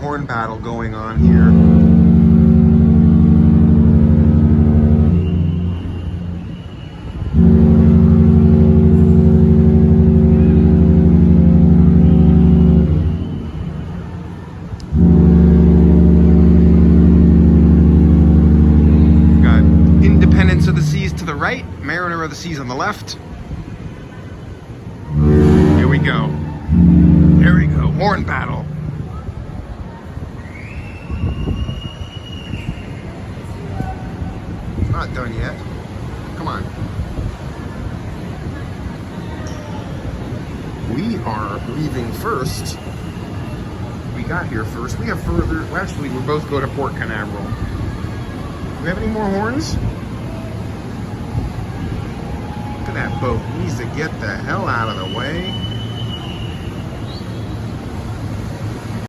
horn battle going on here. Independence of the Seas to the right, Mariner of the Seas on the left. Here we go. Here we go. Horn battle. It's not done yet. Come on. We are leaving first. We got here first. We have further. Well, actually, we both go to Port Canaveral. Do we have any more horns? Look at that boat. It needs to get the hell out of the way.